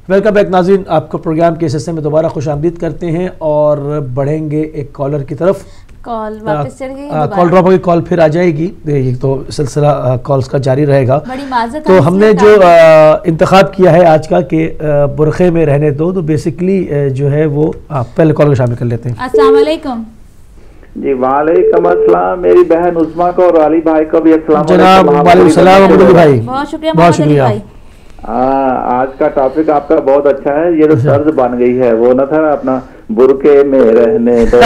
Welcome back ناظرین، آپ کو پروگرام کے اس حصے میں دوبارہ خوش آمدید کرتے ہیں اور بڑھیں گے ایک کالر کی طرف۔ کال واپس چڑھ گئی، کال ڈراپ ہوگی، کال پھر آ جائے گی، یہ تو سلسلہ کالز کا جاری رہے گا۔ بڑی معذرت، تو ہم نے جو انتخاب کیا ہے آج کا کہ برقعے میں رہنے دو، تو بیسیکلی جو ہے وہ پہلے کال کو شامل کر لیتے ہیں۔ السلام علیکم۔ جی وعلیکم السلام، میری بہن عظمیٰ کو اور علی بھائی کو بھی السلام جناب وعلیکم السلام محمد علی بھائی، بہت شکریہ بہت محمد علی شکریہ۔ بھائی۔ آج کا ٹاپک آپ کا بہت اچھا ہے، یہ تو طرز بن گئی ہے، وہ نہ تھا اپنا برقعے میں رہنے دو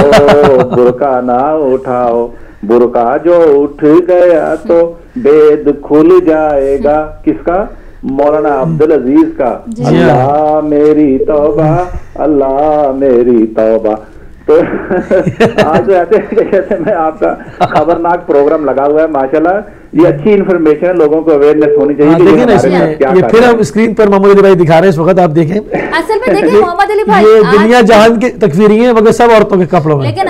برقع نہ اٹھاؤ، برقع جو اٹھ گیا تو بید کھل جائے گا، کس کا؟ مولانا عبدالعزیز کا۔ اللہ میری توبہ، اللہ میری توبہ۔ تو آج ایسے میں آپ کا خبرناک پروگرام لگا ہوا ہے، ماشاءاللہ یہ اچھی انفارمیشن ہے، لوگوں کو اویئرنس ہونی چاہیے۔ یہ پھر ہم اسکرین پر محمد علی بھائی دکھا رہے ہیں اس وقت، آپ دیکھیں اصل میں دیکھیں محمد علی بھائی، یہ دنیا جہان کی تکفیری ہیں مگر سب عورتوں کے کپڑوں میں، لیکن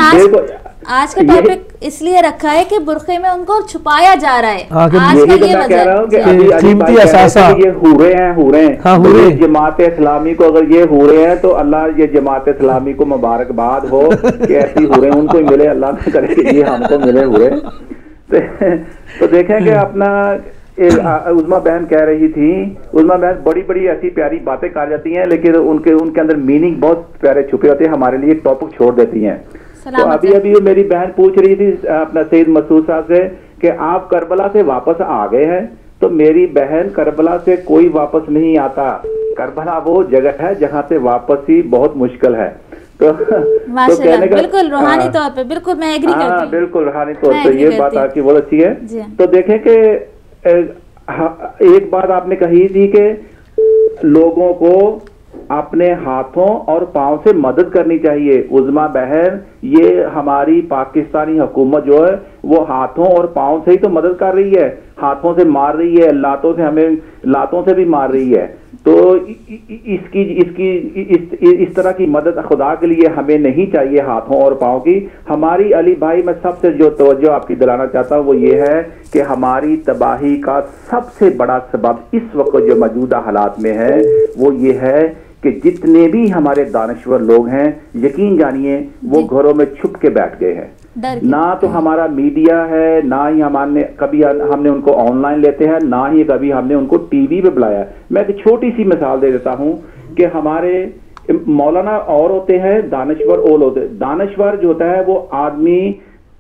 آج کا ٹاپک اس لیے رکھا ہے کہ برقعے میں ان کو چھپایا جا رہا ہے۔ آج کا یہ قیمتی اثاثہ یہ حورے ہیں، جماعت اسلامی کو اگر یہ حورے ہیں تو اللہ یہ جماعت اسلامی کو مبارکباد ہو کہ ایسی حورے ان کو ملے، اللہ کرے کہ یہ ہم کو ملے حورے۔ تو دیکھیں کہ اپنا عظمیٰ بہن کہہ رہی تھی، عظمیٰ بہن بڑی بڑی ایسی پیاری باتیں کر جاتی ہیں لیکن ان کے اندر میننگ بہت پیارے چھپے ہوتے ہیں، ہمارے لیے ٹاپک چھوڑ دیتی ہیں۔ تو ابھی میری بہن پوچھ رہی تھی اپنا سید مسعود صاحب سے کہ آپ کربلا سے واپس آ گئے ہیں، تو میری بہن کربلا سے کوئی واپس نہیں آتا، کربلا وہ جگہ ہے جہاں سے واپسی بہت مشکل ہے۔ تو کہنے کا بالکل روحانی طور پہ بالکل میں ایگری کرتی ہوں، بالکل روحانی طور پہ یہ بات آپ کی بہت اچھی ہے۔ تو دیکھیں کہ ایک بات آپ نے کہی تھی کہ لوگوں کو اپنے ہاتھوں اور پاؤں سے مدد کرنی چاہیے۔ عظمیٰ بہن، یہ ہماری پاکستانی حکومت جو ہے وہ ہاتھوں اور پاؤں سے ہی تو مدد کر رہی ہے، ہاتھوں سے مار رہی ہے، لاتوں سے بھی مار رہی ہے۔ تو اس طرح کی مدد خدا کے لیے ہمیں نہیں چاہیے ہاتھوں اور پاؤں کی۔ ہماری علی بھائی، میں سب سے جو توجہ آپ کی دلانا چاہتا ہوں وہ یہ ہے کہ ہماری تباہی کا سب سے بڑا سبب اس وقت جو موجودہ حالات میں ہے وہ یہ ہے کہ جتنے بھی ہمارے دانشور لوگ ہیں، یقین جانیے وہ گھروں میں چھپ کے بیٹھ گئے ہیں۔ نہ تو ہمارا میڈیا ہے، نہ ہی کبھی ہم نے ان کو آن لائن لیتے ہیں، نہ ہی کبھی ہم نے ان کو ٹی وی پہ بلایا۔ میں ایک چھوٹی سی مثال دے دیتا ہوں کہ ہمارے مولانا اور ہوتے ہیں، دانشور اور ہوتے ہیں۔ دانشور جو ہوتا ہے وہ آدمی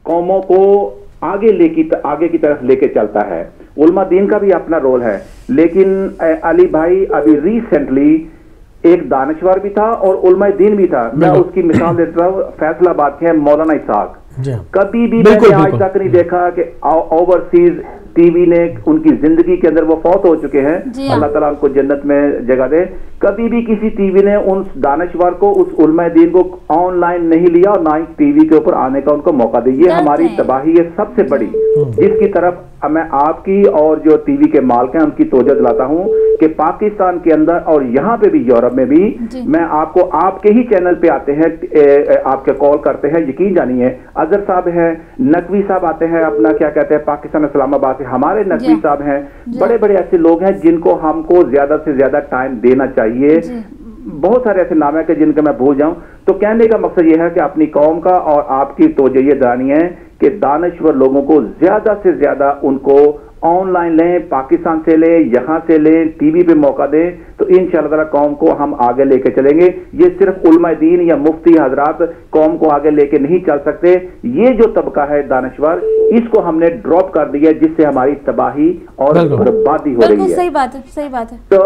قوموں کو آگے کی طرف لے کے چلتا ہے، علماء دین کا بھی اپنا رول ہے۔ لیکن علی بھائی ابھی ریسنٹلی ایک دانشور بھی تھا اور علماء دین بھی تھا، میں اس کی مثال دیتا ہوں، فیصل آباد کے ہیں مولانا اسحاق۔ کبھی بھی میں نے آج تک نہیں دیکھا کہ اوورسیز ٹی وی نے ان کی زندگی کے اندر، وہ فوت ہو چکے ہیں، اللہ تعالیٰ ان کو جنت میں جگہ دے، کبھی بھی کسی ٹی وی نے ان دانشور کو، اس علماء دین کو آن لائن نہیں لیا اور نہ ہی ٹی وی کے اوپر آنے کا ان کو موقع دیا۔ یہ ہماری تباہی ہے سب سے بڑی، جس کی طرف میں آپ کی اور جو ٹی وی کے مالک ہیں ان کی توجہ دلاتا ہوں کہ پاکستان کے اندر اور یہاں پہ بھی، یورپ میں بھی، میں آپ کو آپ کے ہی چینل پہ آتے ہیں، آپ کے کال کرتے ہیں، یقین جانیے اظہر صاحب ہیں، نقوی صاحب آتے ہیں، اپنا کیا کہتے ہیں پاکستان اسلام آباد سے ہمارے نقوی صاحب ہیں، بڑے بڑے ایسے لوگ ہیں جن کو ہم کو زیادہ سے زیادہ ٹائم دینا چاہیے۔ بہت سارے ایسے نام ہیں کہ جن کا میں بھول جاؤں۔ تو کہنے کا مقصد یہ ہے کہ اپنی قوم کا اور آپ کی توجہ یہ دلانی ہے کہ دانشور لوگوں کو زیادہ سے زیادہ ان کو آن لائن لیں، پاکستان سے لیں، یہاں سے لیں، ٹی وی پہ موقع دیں، تو انشاءاللہ تعالیٰ قوم کو ہم آگے لے کے چلیں گے۔ یہ صرف علماء دین یا مفتی حضرات قوم کو آگے لے کے نہیں چل سکتے، یہ جو طبقہ ہے دانشور، اس کو ہم نے ڈراپ کر دیا جس سے ہماری تباہی اور بربادی ہو رہی ہے۔ صحیح بات ہے، صحیح بات ہے۔ تو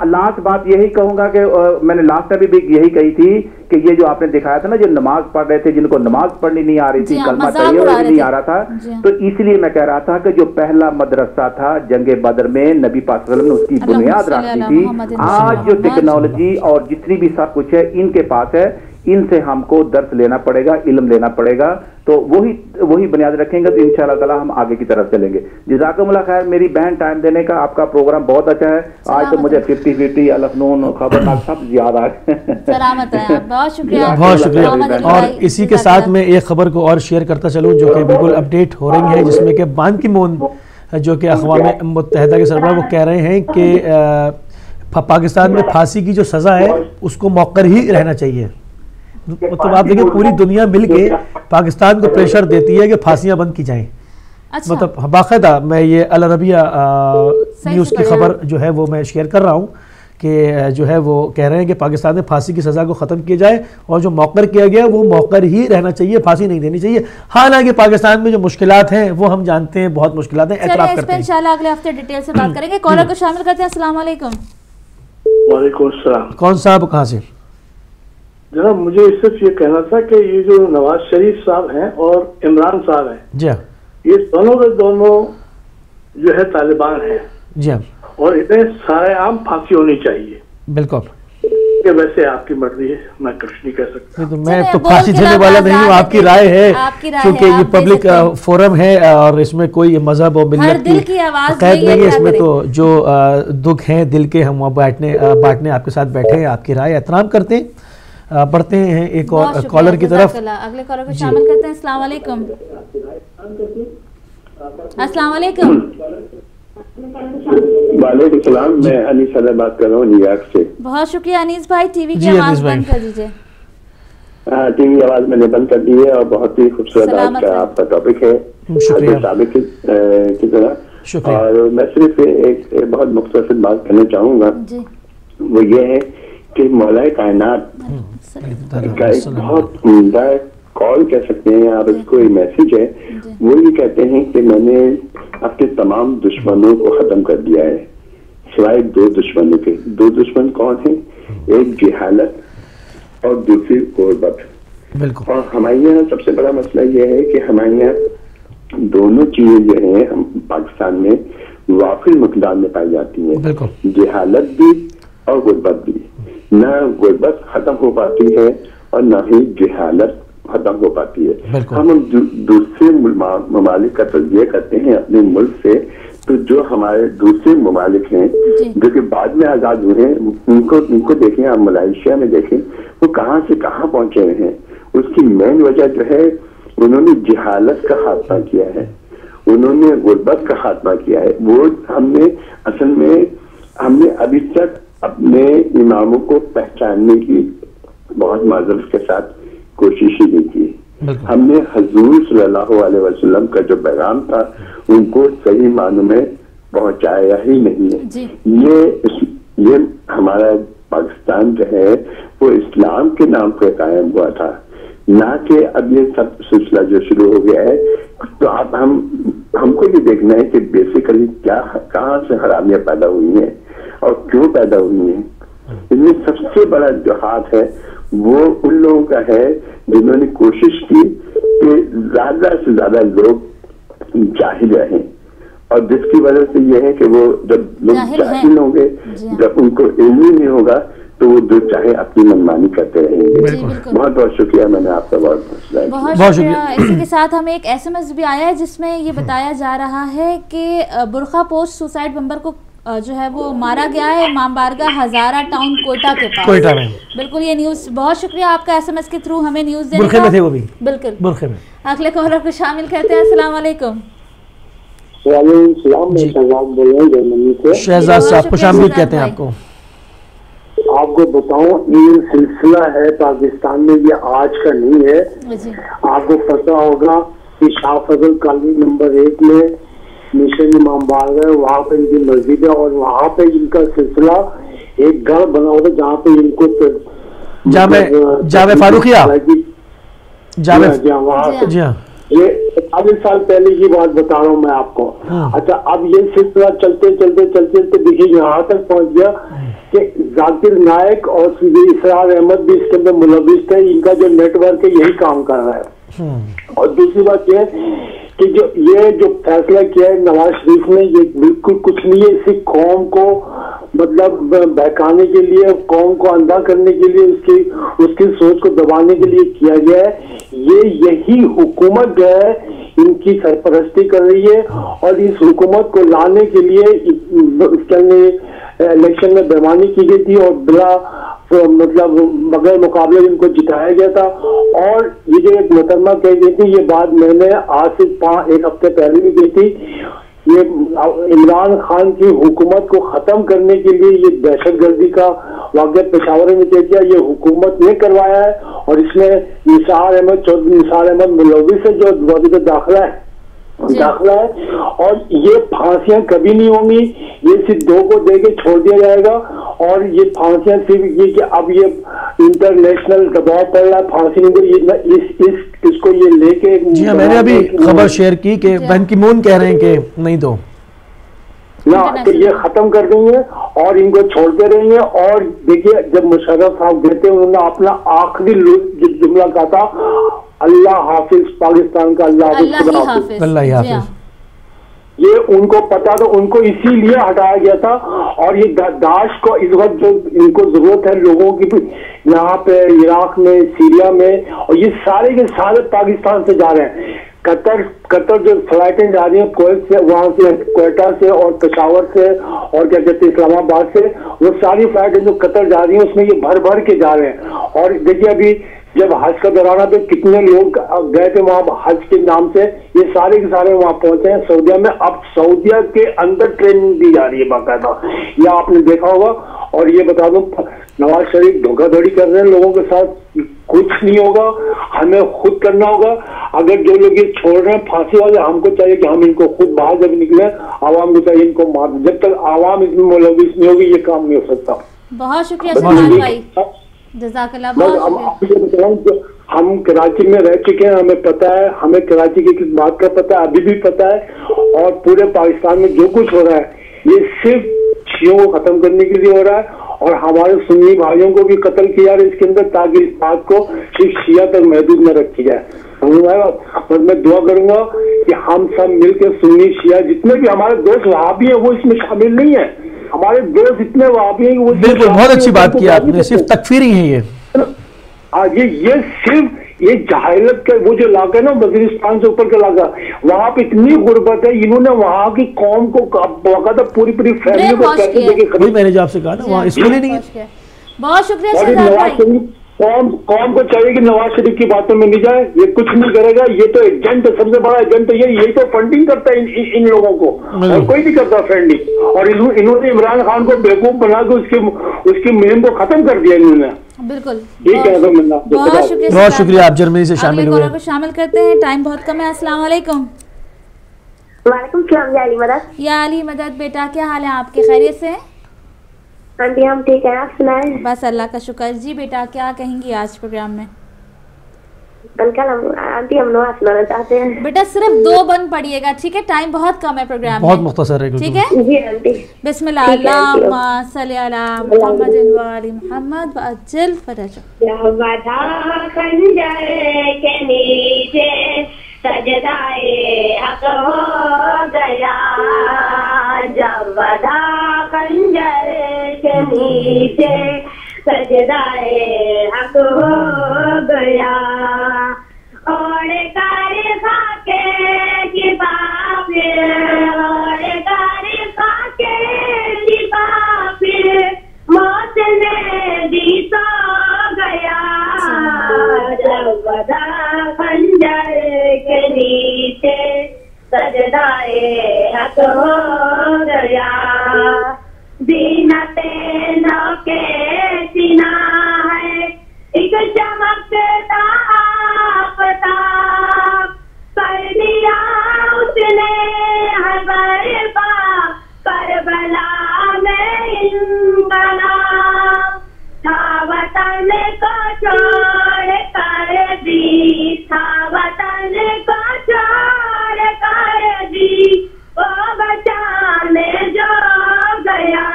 لاسٹ بات یہی کہوں گا کہ میں نے لاسٹ ٹائم بھی یہی کہی تھی کہ یہ جو آپ نے دکھایا تھا نا، جو نماز پڑھ رہے تھے، جن کو نماز پڑھنی نہیں آ رہی تھی، کلمہ طیبہ نہیں آ رہا تھا، تو اس لیے میں کہہ رہا تھا کہ جو پہلا مدرسہ تھا جنگ بدر میں نبی پاک صلی اللہ علیہ وسلم نے اس کی بنیاد رکھی تھی۔ آج جو ٹیکنالوجی اور جتنی بھی سب کچھ ہے ان کے پاس ہے، ان سے ہم کو درس لینا پڑے گا، علم لینا پڑے گا، تو وہی بنیاد رکھیں گے تو انشاءاللہ تعالی ہم آگے کی طرف چلیں گے۔ جزاکم اللہ خیر۔ میری بہن ٹائم دینے کا، آپ کا پروگرام بہت اچھا ہے، آج تو مجھے 50-50 الف نون خبرناک سب یاد آ گئے۔ سلامت ہے، بہت شکریہ، بہت شکریہ۔ اور اسی کے ساتھ میں ایک خبر کو اور شیئر کرتا چلوں جو کہ بالکل اپڈیٹ ہو رہی ہے، جس میں کہ بان کی مون جو کہ اقوام متحدہ کے سربراہ وہ کہہ رہے ہیں کہ پاکستان میں پھانسی کی جو سزا ہے اس کو موقر ہی رہنا چاہیے. مطلب آپ دیکھیں پوری دنیا مل کے پاکستان کو پریشر دیتی ہے کہ پھانسیاں بند کی جائیں. مطلب باقاعدہ میں یہ العربیہ نیوز کی خبر جو ہے وہ میں شیئر کر رہا ہوں کہ جو ہے وہ کہہ رہے ہیں کہ پاکستان میں پھانسی کی سزا کو ختم کیا جائے اور جو موقر کیا گیا وہ موقر ہی رہنا چاہیے, پھانسی نہیں دینی چاہیے. حالانکہ پاکستان میں جو مشکلات ہیں وہ ہم جانتے ہیں, بہت مشکلات ہیں, اعتراف کرتے ہیں. انشاءاللہ اگلے ہفتے ڈیٹیل سے بات کریں گے. کالر کو شامل کرتے ہیں. السلام علیکم. وعلیکم السلام. کون صاحب کہاں سے؟ جناب مجھے صرف یہ کہنا تھا کہ یہ جو نواز شریف صاحب ہیں اور عمران صاحب ہیں, جی ہاں, یہ دونوں کے دونوں جو ہے طالبان ہیں, جی ہاں, اور انہیں سارے عام پھانسی ہونی چاہیے. بالکل. کہ ویسے آپ کی مرضی ہے, میں کچھ نہیں کہہ سکتا. میں تو پھانسی دینے والا نہیں ہوں, آپ کی رائے ہے, کیونکہ یہ پبلک فورم ہے اور اس میں کوئی مذہب و ملت کی قید نہیں ہے. اس میں تو جو دکھ ہیں دل کے ہم بانٹنے آپ کے ساتھ بیٹھے ہیں, آپ کی رائے احترام کرتے ہیں. بڑھتے ہیں ایک اور کالر کی طرف. اگلے کالر کو شامل کرتے ہیں. السلام علیکم. السلام علیکم. وعلیکم السلام. میں انیس علیہ بات کر رہا ہوں نیو یارک سے. بہت شکریہ انیس بھائی. ٹی وی کی آواز بند کر دیجیے. ہاں, ٹی وی آواز میں نے بند کر دی ہے, اور بہت ہی خوبصورت آج کا آپ کا ٹاپک ہے سابق کی طرح. اور میں صرف ایک بہت مختصر بات کرنا چاہوں گا, وہ یہ ہے کہ مولا کائنات کا ایک بہت عمدہ کال کہہ سکتے ہیں آپ اس کو, ایک میسج ہے. وہ یہ کہتے ہیں کہ میں نے اپنے تمام دشمنوں کو ختم کر دیا ہے سوائے دو دشمنوں کے. دو دشمن کون ہیں؟ ایک جہالت اور دوسری غربت. اور ہمارے یہاں سب سے بڑا مسئلہ یہ ہے کہ ہمارے یہاں دونوں چیزیں جو ہیں ہم پاکستان میں وافر مقدار میں پائی جاتی ہیں, جہالت بھی اور غربت بھی. نہ غربت ختم ہو پاتی ہے اور نہ ہی جہالت ختم ہو پاتی ہے. ہم دوسرے ممالک کا تجزیہ کرتے ہیں اپنے ملک سے, تو جو ہمارے دوسرے ممالک ہیں جو کہ بعد میں آزاد ہوئے ہیں ان کو دیکھیں, آپ ملائیشیا میں دیکھیں وہ کہاں سے کہاں پہنچے ہوئے ہیں. اس کی مین وجہ جو ہے انہوں نے جہالت کا خاتمہ کیا ہے, انہوں نے غربت کا خاتمہ کیا ہے. وہ ہم نے اصل میں ابھی تک اپنے اماموں کو پہچاننے کی بہت معذرت کے ساتھ کوشش ہی نہیں کی. ہم نے حضور صلی اللہ علیہ وسلم کا جو پیغام تھا ان کو صحیح معنوں میں پہنچایا ہی نہیں ہے. یہ ہمارا پاکستان جو ہے وہ اسلام کے نام پہ قائم ہوا تھا, نہ کہ اب یہ سب سلسلہ جو شروع ہو گیا ہے. تو اب ہم کو یہ دیکھنا ہے کہ بیسیکلی کہاں سے حرامیاں پیدا ہوئی ہیں اور کیوں پیدا ہوئی ہیں. ان میں سب سے بڑا جو ہاتھ ہے وہ ان لوگوں کا ہے جنہوں نے کوشش کی کہ زیادہ سے زیادہ لوگ جاہل رہیں, اور جس کی وجہ سے یہ ہے کہ وہ جب لوگ جاہل ہوں گے, جب ان کو علم ہی نہیں ہوگا تو وہ جو چاہے اپنی منمانی کرتے رہیں گے. بہت بہت شکریہ, میں نے آپ کا بہت شکریہ. اسی کے ساتھ ہمیں ایک ایس ایم ایس بھی آیا ہے جس میں یہ بتایا جا رہا ہے کہ برقع پوش سوسائڈ بمبر کو جو ہے وہ مارا گیا ہے امام بارگاہ ہزارہ ٹاؤن کوئٹہ کے پاس. کوئٹہ میں بالکل یہ نیوز. بہت شکریہ آپ کا ایس ایم ایس کے تھرو ہمیں نیوز دینے کا. تھے وہ بھی بالکل برقعے میں. اگلے کالر کو شامل کرتے ہیں. السلام علیکم. وعلیکم السلام. میں شہزاد بول رہا ہوں جرمنی سے. شہزاد صاحب خوش آمدید کہتے ہیں آپ کو. آپ کو بتاؤں یہ سلسلہ ہے پاکستان میں, یہ آج کا نہیں ہے. آپ کو پتہ ہوگا کہ شاہ فضل کالونی نمبر 1 میں مشن امام بارگاہ وہاں پہ ان کی مسجد ہے, اور وہاں پہ ان کا سلسلہ ایک گھر بنا ہوا تھا جہاں پہ ان کو جامع فاروقیہ یہ 40 سال پہلے کی بات بتا رہا ہوں میں آپ کو. اچھا اب یہ سلسلہ چلتے دیکھیے یہاں تک پہنچ گیا کہ ذاکر نائک اور اسرار احمد بھی اس کے اندر ملوث تھے. ان کا جو نیٹ ورک ہے یہی کام کر رہا ہے. اور دوسری بات یہ ہے کہ جو فیصلہ کیا ہے نواز شریف نے, یہ بالکل کچھ نہیں ہے. اسی قوم کو مطلب بہکانے کے لیے, قوم کو اندھا کرنے کے لیے, اس کی سوچ کو دبانے کے لیے کیا گیا ہے. یہی حکومت جو ہے ان کی سرپرستی کر رہی ہے, اور اس حکومت کو لانے کے لیے الیکشن میں بےمانی کی گئی تھی اور بلا مطلب بغیر مقابلے ان کو جتایا گیا تھا. اور یہ جو ایک محترمہ کہہ گئی تھی, یہ بات میں نے آج سے 1 ہفتے پہلے بھی کی تھی یہ عمران خان کی حکومت کو ختم کرنے کے لیے یہ دہشت گردی کا واقعہ پشاور میں طے کیا، یہ حکومت نے کروایا ہے، اور اس میں نثار احمد مولوی سے جو وزیر داخلہ ہے اور یہ پھانسیاں کبھی نہیں ہوں گی، یہ صرف 2 کو دے کے چھوڑ دیا جائے گا، اور یہ پھانسیاں صرف یہ کہ اب یہ انٹرنیشنل دباؤ پڑ رہا ہے، پھانسی نہیں اس کو یہ لے کے جی ہاں میں نے ابھی خبر شیئر کی کہ بین کی مون کہہ رہے ہیں کہ نہیں دو نہ کہ یہ ختم کر دیں گے اور ان کو چھوڑتے رہیں گے. اور دیکھیے جب مشرف صاحب گئے تھے انہوں نے اپنا آخری جملہ کہا تھا اللہ حافظ پاکستان کا، اللہ حافظ. یہ ان کو پتا تھا، ان کو اسی لیے ہٹایا گیا تھا. اور یہ داعش کو اس وقت جو ان کو ضرورت ہے لوگوں کی یہاں پہ عراق میں سیریا میں، اور یہ سارے کے سارے پاکستان سے جا رہے ہیں. قطر جو فلائٹیں جا رہی ہیں کویت سے، وہاں سے کوئٹہ سے اور پشاور سے اور کیا کہتے ہیں اسلام آباد سے، وہ ساری فلائٹیں جو قطر جا رہی ہیں اس میں یہ بھر کے جا رہے ہیں. اور دیکھیے ابھی جب حج کا دورانہ پہ کتنے لوگ گئے تھے وہاں حج کے نام سے، یہ سارے کے سارے وہاں پہنچے ہیں سعودیہ میں. اب سعودیہ کے اندر ٹریننگ دی جا رہی ہے باقاعدہ، یہ آپ نے دیکھا ہوگا. اور یہ بتا دوں نواز شریف دھوکہ دھڑی کر رہے ہیں لوگوں کے ساتھ، کچھ نہیں ہوگا، ہمیں خود کرنا ہوگا. اگر جو لوگ یہ چھوڑ رہے ہیں پھانسی والے، ہم کو چاہیے کہ ہم ان کو خود باہر جب نکلے، عوام کو چاہیے ان کو مار. جب تک عوام اس میں ملوث نہیں ہوگی یہ کام نہیں ہو سکتا. بہت شکریہ سلمان بھائی، جزاک اللہ. ہم کراچی میں رہ چکے ہیں، ہمیں پتا ہے، ہمیں کراچی کی کس بات کا پتا ہے، ابھی بھی پتا ہے. اور پورے پاکستان میں جو کچھ ہو رہا ہے یہ صرف شیعوں کو ختم کرنے کے لیے ہو رہا ہے، اور ہمارے سنی بھائیوں کو بھی قتل کیا جا رہا ہے اس کے اندر، تاکہ اس بات کو صرف شیعہ تک محدود نہ رکھی جائے. اور میں دعا کروں گا کہ ہم سب مل کے سنی شیعہ جتنے بھی ہمارے دوست وہابی ہیں وہ اس میں شامل نہیں ہیں. ہمارے دوست اتنے وہابی ہیں کہ وہ بالکل بہت اچھی بات کی آپ نے، صرف تکفیری ہیں یہ صرف یہ جہالت کا وہ جو علاقہ ہے نا وزیرستان سے اوپر کا علاقہ، وہاں پہ اتنی غربت ہے، انہوں نے وہاں کی قوم کو باقاعدہ پوری فیملی کو پیسے دے کے، میں نے جو آپ سے کہا نا وہاں اسکول ہی نہیں ہے. بہت شکریہ. قوم کو چاہیے کہ نواز شریف کی باتوں میں نہیں جائے، یہ کچھ نہیں کرے گا. یہ تو ایجنٹ ہے، سب سے بڑا ایجنٹ یہی تو فنڈنگ کرتا ہے ان لوگوں کو، اور کوئی نہیں کرتا فنڈنگ. اور انہوں نے عمران خان کو بیوقوف بنا کے اس کی مہم کو ختم کر دیا انہوں نے. بالکل بہت شکریہ آپ جرمنی سے شامل ہوئے. شامل کرتے ہیں، ٹائم بہت کم ہے. السلام علیکم. وعلیکم السلام. یا علی مدد. یا علی مدد بیٹا، کیا حال ہے آپ کے؟ خیریت سے ہیں؟ آنٹی ہم ٹھیک ہیں، آپ سنائیں؟ بس اللہ کا شکر. جی بیٹا کیا کہیں گی آج پروگرام میں؟ آنٹی ہم نواز سنانا چاہتے ہیں. بیٹا صرف 2 بند پڑھیے گا، ٹھیک ہے؟ ٹائم بہت کم ہے پروگرام میں، بہت مختصر ہے. ٹھیک ہے جی آنٹی. بسم اللہ. اللہم صلی علی محمد و آل محمد وعجل فرجہ. یا ودا خنجر کے نیچے سجدائے حق ہو گیا، جب ودا خنجر کے نیچے سجدائے حق ہو گیا. اور کار خاکے کی پاپر، اور کار خاکے کی پاپر، موت نے دی سو گیا، جب ودا خنجر کے نیچے سجدائے حق ہو گیا. زینت نو کے سینہ ہے ایک چمکتا آفتاب، کر دیا اس نے ہر برپا کربلا میں انقلاب. تھا وطن کو چھوڑ کر دی، تھا وطن کو چھوڑ کر دی، وہ بچانے جو گیا،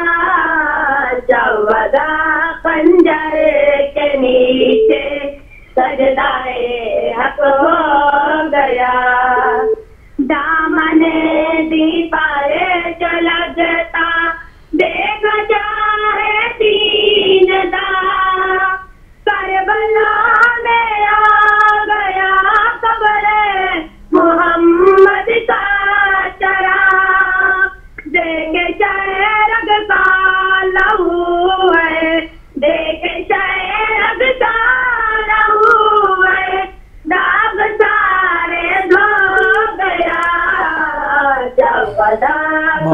جب ودا خنجر کے نیچے سجدائے حق ہو گیا. دامن دی پائے جو لگتا دیکھ چاہے تین دا، کربلا میں آ گیا قبر محمد کا چراغ. دیکھ شہرگ کا لہو ہے، دیکھ شہرگ کا لہو ہے، داغ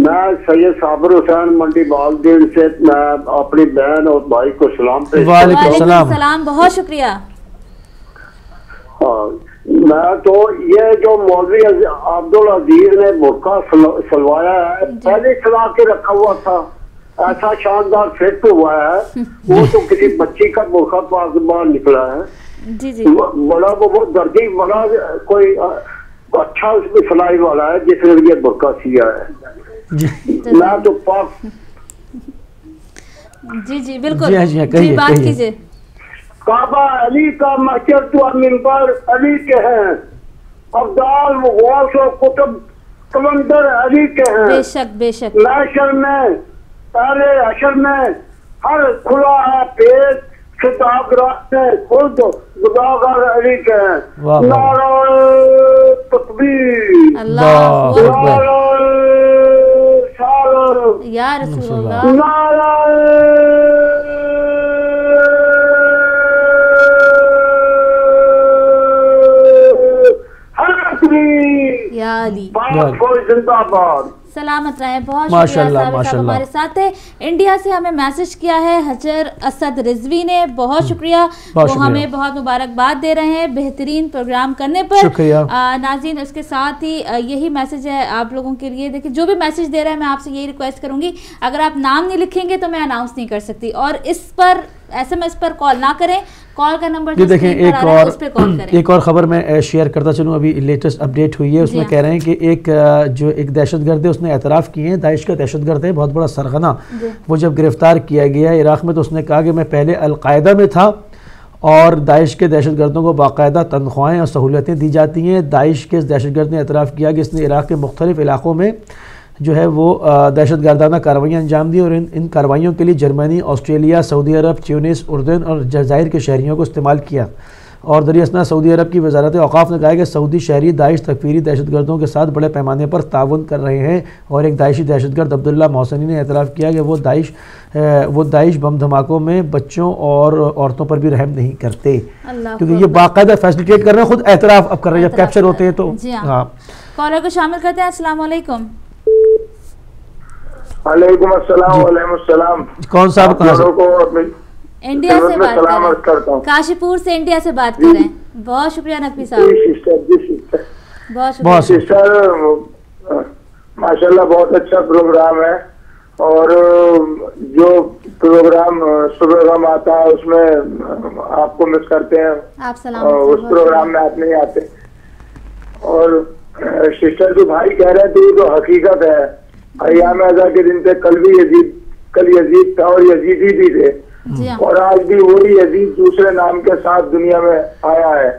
میں سید صابر حسین منڈی بالدین سے میں اپنی بہن اور بھائی کو سلام پیش کرتا ہوں۔ وعلیکم السلام، بہت شکریہ۔ میں تو یہ جو مولوی عبدالعزیز نے برقع سلوایا ہے پہلے سلا کے رکھا ہوا تھا، ایسا شاندار فٹ ہوا ہے، وہ تو کسی بچی کا برقع پاس باہر نکلا ہے، بڑا وہ دردی بڑا کوئی اچھا اس میں سلائی والا ہے جس نے یہ برقع سیا ہے۔ میں تو پاک جی بالکل جی بات کیجئے۔ کعبہ علی کا مسجد تو منبر علی کے ہیں، ابدال غوث و قطب کلندر علی کے ہیں، بے شک بے شک۔ محشر میں پہلے حشر میں ہر کھلا ہے پیٹ، خطاب راستے خود گداگر علی کے ہیں۔ نعرہ تکبیر، نعرہ سالر یا رسول اللہ، نعرہ سلامت رہے۔ بہت شکریہ صاحب ہمارے ساتھ ہے۔ انڈیا سے ہمیں میسج کیا ہے حجر اسد رضوی نے، بہت شکریہ، وہ ہمیں بہت مبارکباد دے رہے ہیں بہترین پروگرام کرنے پر۔ ناظرین اس کے ساتھ ہی یہی میسج ہے آپ لوگوں کے لیے، دیکھیں جو بھی میسج دے رہا ہے میں آپ سے یہی ریکویسٹ کروں گی اگر آپ نام نہیں لکھیں گے تو میں اناؤنس نہیں کر سکتی، اور اس پر SMS پر کال نہ کریں، کال کا نمبر جو دیکھیں ایک اور خبر میں شیئر کرتا چلوں، ابھی لیٹسٹ اپڈیٹ ہوئی ہے، اس میں کہہ رہے ہیں کہ ایک دہشت گرد ہے، اس نے اعتراف کیے ہیں، داعش کا دہشت گرد ہے بہت بڑا سرغنہ، وہ جب گرفتار کیا گیا عراق میں تو اس نے کہا کہ میں پہلے القاعدہ میں تھا اور داعش کے دہشت گردوں کو باقاعدہ تنخواہیں اور سہولتیں دی جاتی ہیں۔ داعش کے اس دہشت گرد نے اعتراف کیا کہ اس نے عراق کے مختلف علاقوں میں جو ہے وہ دہشت گردانہ کارروائیاں انجام دی اور ان کارروائیوں کے لیے جرمنی، آسٹریلیا، سعودی عرب، تیونس، اردن اور جزائر کے شہریوں کو استعمال کیا۔ اور دراصل سعودی عرب کی وزارت اوقاف نے کہا کہ سعودی شہری داعش تکفیری دہشت گردوں کے ساتھ بڑے پیمانے پر تعاون کر رہے ہیں، اور ایک داعشی دہشت گرد عبداللہ محسنی نے اعتراف کیا کہ وہ داعش بم دھماکوں میں بچوں اور عورتوں پر بھی رحم نہیں کرتے، کیونکہ یہ باقاعدہ فیسلیٹیٹ کر رہے ہیں، خود اعتراف اب کر رہے ہیں جب کیپچر ہوتے ہیں تو۔ ہاں کالر کو شامل کرتے ہیں۔ السلام علیکم۔ وعلیکم السلام وعلیکم السلام۔ کون صاحب کہاں سے؟ انڈیا سے بات کرتا ہوں، کاشی پور سے انڈیا سے بات کر رہے ہیں۔ بہت شکریہ نقوی صاحب، بہت سسٹر، ماشاءاللہ بہت اچھا پروگرام ہے، اور جو پروگرام صبح غم آتا ہے اس میں آپ کو مس کرتے ہیں، اس پروگرام میں آپ نہیں آتے۔ اور سسٹر جو بھائی کہہ رہے تھے یہ تو حقیقت ہے، ایام اعزا کے دن تھے، کل یزید تھا اور یزیدی بھی تھے، اور آج بھی وہی یزید دوسرے نام کے ساتھ دنیا میں آیا ہے،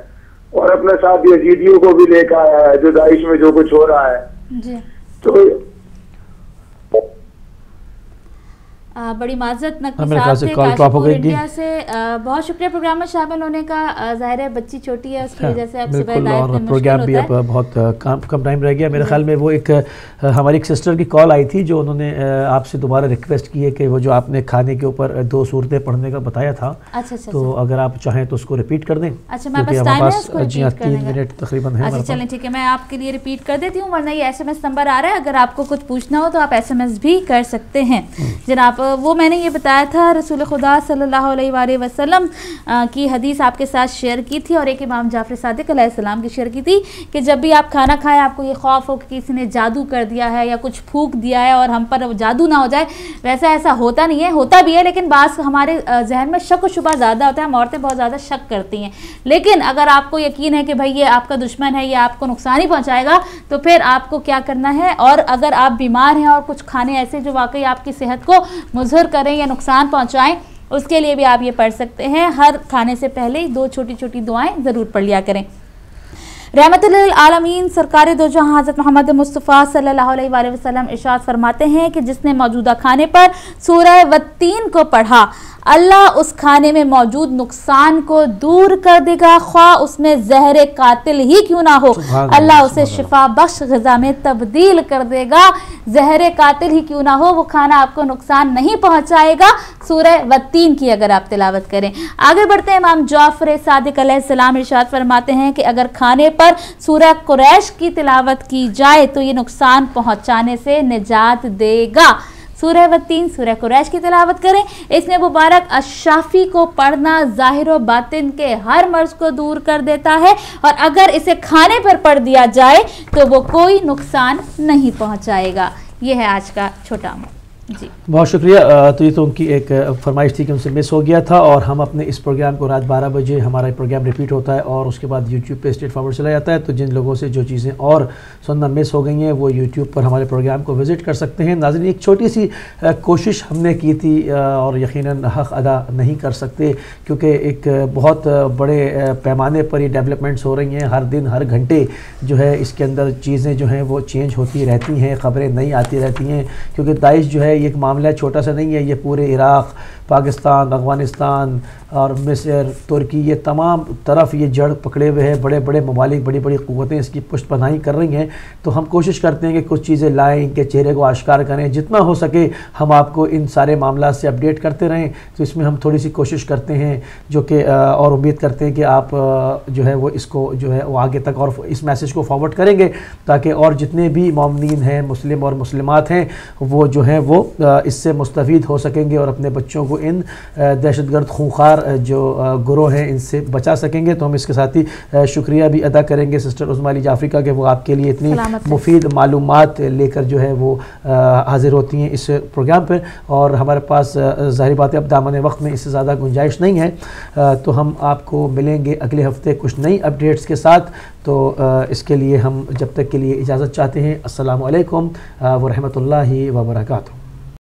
اور اپنے ساتھ یزیدیوں کو بھی لے کر آیا ہے جو داعش میں جو کچھ ہو رہا ہے۔ تو بڑی معذرت نقوی صاحب سے کاشی پور انڈیا سے، بہت شکریہ پروگرام میں شامل ہونے کا۔ ظاہر ہے بچی چھوٹی ہے، اس کی وجہ سے آپ صبح ہدایت میں پروگرام بھی اب بہت کم ٹائم رہ گیا۔ میرے خیال میں وہ ہماری ایک سسٹر کی کال آئی تھی جو انہوں نے آپ سے دوبارہ ریکویسٹ کی ہے کہ وہ جو آپ نے کھانے کے اوپر 2 صورتیں پڑھنے کا بتایا تھا، تو اگر آپ چاہیں تو اس کو ریپیٹ کر دیں۔ اچھا میرے پاس ٹائم ہے اس کو جی 3 منٹ تقریباً ہے۔ اچھا چلیں ٹھیک ہے، میں آپ کے لیے ریپیٹ کر دیتی ہوں، ورنہ یہ SMS نمبر آ رہا ہے، اگر آپ کو کچھ پوچھنا ہو تو آپ SMS بھی کر سکتے ہیں جناب۔ وہ میں نے یہ بتایا تھا رسول خدا صلی اللہ علیہ وآلہ وسلم کی حدیث آپ کے ساتھ شیئر کی تھی، اور ایک امام جعفر صادق علیہ السلام کی شیئر کی تھی کہ جب بھی آپ کھانا کھائیں آپ کو یہ خوف ہو کہ کسی نے جادو کر دیا ہے یا کچھ پھونک دیا ہے اور ہم پر جادو نہ ہو جائے، ویسا ایسا ہوتا نہیں ہے، ہوتا بھی ہے لیکن بعض ہمارے ذہن میں شک و شبہ زیادہ ہوتا ہے، ہم عورتیں بہت زیادہ شک کرتی ہیں، لیکن اگر آپ کو یقین ہے کہ بھائی یہ آپ کا دشمن ہے، یہ آپ کو نقصان ہی پہنچائے گا، تو پھر آپ کو کیا کرنا ہے، اور اگر آپ بیمار ہیں اور کچھ کھانے ایسے جو واقعی آپ کی صحت کو مضر کریں یا نقصان پہنچائیں، اس کے لیے بھی آپ یہ پڑھ سکتے ہیں۔ ہر کھانے سے پہلے 2 چھوٹی چھوٹی دعائیں ضرور پڑھ لیا کریں۔ رحمت للعالمین سرکار دو جہاں حضرت محمد مصطفیٰ صلی اللہ علیہ وآلہ وسلم ارشاد فرماتے ہیں کہ جس نے موجودہ کھانے پر سورہ والتین کو پڑھا اللہ اس کھانے میں موجود نقصان کو دور کر دے گا، خواہ اس میں زہر قاتل ہی کیوں نہ ہو، اللہ اسے شفا بخش غذا میں تبدیل کر دے گا، زہر قاتل ہی کیوں نہ ہو، وہ کھانا آپ کو نقصان نہیں پہنچائے گا۔ سورہ والتین کی اگر آپ تلاوت کریں۔ آگے بڑھتے ہیں، امام جعفر صادق علیہ السلام ارشاد فرماتے ہیں کہ اگر کھانے پر سورہ قریش کی تلاوت کی جائے تو یہ نقصان پہنچانے سے نجات دے گا۔ سورہ والتین، سورہ قریش کی تلاوت کریں۔ اس میں مبارک الشافی کو پڑھنا ظاہر و باطن کے ہر مرض کو دور کر دیتا ہے، اور اگر اسے کھانے پر پڑھ دیا جائے تو وہ کوئی نقصان نہیں پہنچائے گا۔ یہ ہے آج کا چھوٹا امر۔ جی بہت شکریہ۔ تو یہ تو ان کی ایک فرمائش تھی کہ ان سے مس ہو گیا تھا، اور ہم اپنے اس پروگرام کو رات 12 بجے ہمارا پروگرام ریپیٹ ہوتا ہے اور اس کے بعد یوٹیوب پہ اسٹریٹ فارورڈ چلا جاتا ہے، تو جن لوگوں سے جو چیزیں اور سننا مس ہو گئی ہیں وہ یوٹیوب پر ہمارے پروگرام کو وزٹ کر سکتے ہیں۔ ناظرین، ایک چھوٹی سی کوشش ہم نے کی تھی اور یقیناً حق ادا نہیں کر سکتے، کیونکہ ایک بہت بڑے پیمانے پر یہ ڈیولپمنٹس ہو رہی ہیں، ہر دن ہر گھنٹے جو ہے اس کے اندر چیزیں جو ہیں وہ چینج ہوتی رہتی ہیں، خبریں نئی آتی رہتی ہیں، کیونکہ داعش جو ہے یہ ایک معاملہ چھوٹا سا نہیں ہے، یہ پورے عراق، پاکستان، افغانستان اور مصر، ترکی، یہ تمام طرف یہ جڑ پکڑے ہوئے ہیں، بڑے بڑے ممالک، بڑی بڑی قوتیں اس کی پشت پناہی کر رہی ہیں۔ تو ہم کوشش کرتے ہیں کہ کچھ چیزیں لائیں، ان کے چہرے کو آشکار کریں، جتنا ہو سکے ہم آپ کو ان سارے معاملات سے اپڈیٹ کرتے رہیں۔ تو اس میں ہم تھوڑی سی کوشش کرتے ہیں جو کہ اور امید کرتے ہیں کہ آپ جو ہے وہ اس کو جو ہے وہ آگے تک اور اس میسیج کو فارورڈ کریں گے، تاکہ اور جتنے بھی مومنین ہیں، مسلم اور مسلمات ہیں، وہ جو ہیں وہ اس سے مستفید ہو سکیں گے اور اپنے بچوں کو ان دہشت گرد خونخوار جو گروہ ہیں ان سے بچا سکیں گے۔ تو ہم اس کے ساتھ ہی شکریہ بھی ادا کریں گے سسٹر عظمیٰ علی جعفری کا کہ وہ آپ کے لیے اتنی مفید معلومات لے کر جو ہے وہ حاضر ہوتی ہیں اس پروگرام پر، اور ہمارے پاس ظاہر بات ہے اب دامن وقت میں اس سے زیادہ گنجائش نہیں ہے، تو ہم آپ کو ملیں گے اگلے ہفتے کچھ نئی اپڈیٹس کے ساتھ۔ تو اس کے لیے ہم جب تک کے لیے اجازت چاہتے ہیں۔ السلام علیکم ورحمۃ اللہ وبرکاتہ۔